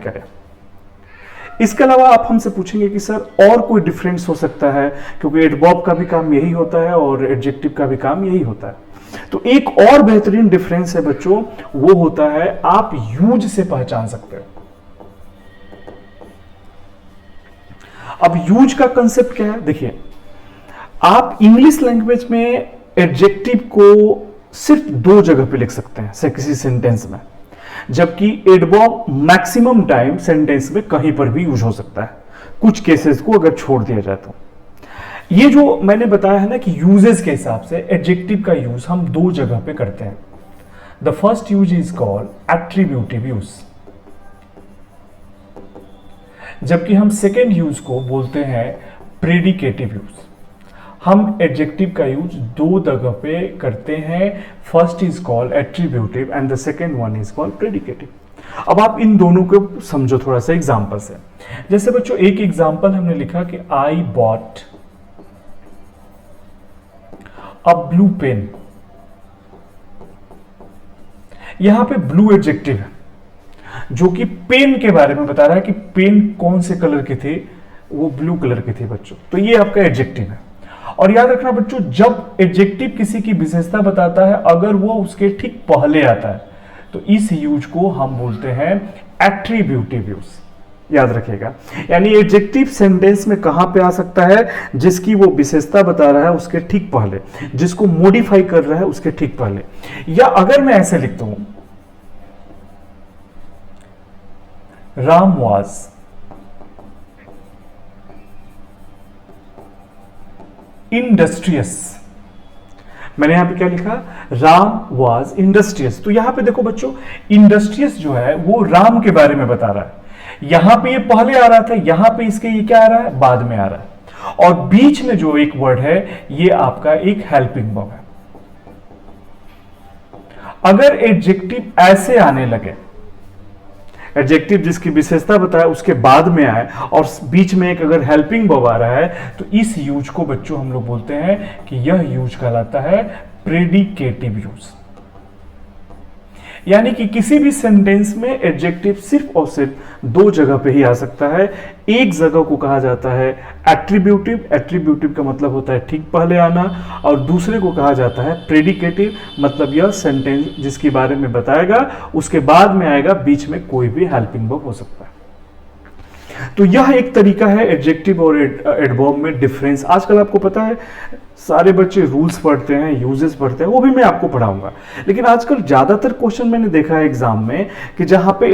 करें। इसके अलावा आप हमसे पूछेंगे कि सर और कोई डिफरेंस हो सकता है, क्योंकि एडवर्ब का भी काम यही होता है और एडजेक्टिव का भी काम यही होता है। तो एक और बेहतरीन डिफरेंस है बच्चों, वो होता है आप यूज से पहचान सकते हो। अब यूज का कंसेप्ट क्या है, देखिए आप इंग्लिश लैंग्वेज में एडजेक्टिव को सिर्फ दो जगह पे लिख सकते हैं किसी सेंटेंस में, जबकि एडवर्ब मैक्सिमम टाइम सेंटेंस में कहीं पर भी यूज हो सकता है, कुछ केसेस को अगर छोड़ दिया जाए तो। ये जो मैंने बताया है ना कि यूजेस के हिसाब से एडजेक्टिव का यूज हम दो जगह पे करते हैं। The first use is called attributive use, जबकि हम सेकेंड यूज को बोलते हैं प्रेडिकेटिव यूज। हम एडजेक्टिव का यूज दो जगह पे करते हैं, first is called attributive and the second one is called predicative. अब आप इन दोनों को समझो थोड़ा सा एग्जांपल से। जैसे बच्चों एक एग्जांपल हमने लिखा कि I bought a blue pen. यहां पे ब्लू एडजेक्टिव है जो कि पेन के बारे में बता रहा है कि पेन कौन से कलर के थे, वो ब्लू कलर के थे बच्चों। तो ये आपका एडजेक्टिव है। और याद रखना बच्चों, जब एडजेक्टिव किसी की विशेषता बताता है, अगर वो उसके ठीक पहले आता है तो इस यूज को हम बोलते हैं एट्रीब्यूटिव यूज। याद रखिएगा, यानी एडजेक्टिव सेंटेंस में कहां पे आ सकता है, जिसकी वो विशेषता बता रहा है उसके ठीक पहले, जिसको मॉडिफाई कर रहा है उसके ठीक पहले। या अगर मैं ऐसे लिखता हूं, राम वाज इंडस्ट्रियस। मैंने यहां पे क्या लिखा, राम वाज इंडस्ट्रियस। तो यहां पे देखो बच्चों, इंडस्ट्रियस जो है वो राम के बारे में बता रहा है। यहां पे ये पहले आ रहा था, यहां पे इसके ये क्या आ रहा है, बाद में आ रहा है। और बीच में जो एक वर्ड है ये आपका एक हेल्पिंग वर्ब है। अगर एडजेक्टिव ऐसे आने लगे, एडजेक्टिव जिसकी विशेषता बताया उसके बाद में आए और बीच में एक अगर हेल्पिंग वर्ब आ रहा है, तो इस यूज को बच्चों हम लोग बोलते हैं कि यह यूज कहलाता है प्रेडिकेटिव यूज। यानी कि किसी भी सेंटेंस में एडजेक्टिव सिर्फ और सिर्फ दो जगह पे ही आ सकता है। एक जगह को कहा जाता है एट्रीब्यूटिव, एट्रीब्यूटिव का मतलब होता है ठीक पहले आना, और दूसरे को कहा जाता है प्रेडिकेटिव, मतलब यह सेंटेंस जिसके बारे में बताएगा उसके बाद में आएगा, बीच में कोई भी हेल्पिंग वर्ब हो सकता है। तो यह एक तरीका है एडजेक्टिव और एडवर्ब में डिफरेंस। आजकल आपको पता है सारे बच्चे रूल्स पढ़ते हैं, यूजेस पढ़ते हैं, वो भी मैं आपको पढ़ाऊंगा। लेकिन आजकल ज्यादातर क्वेश्चन मैंने देखा है एग्जाम में कि जहां पे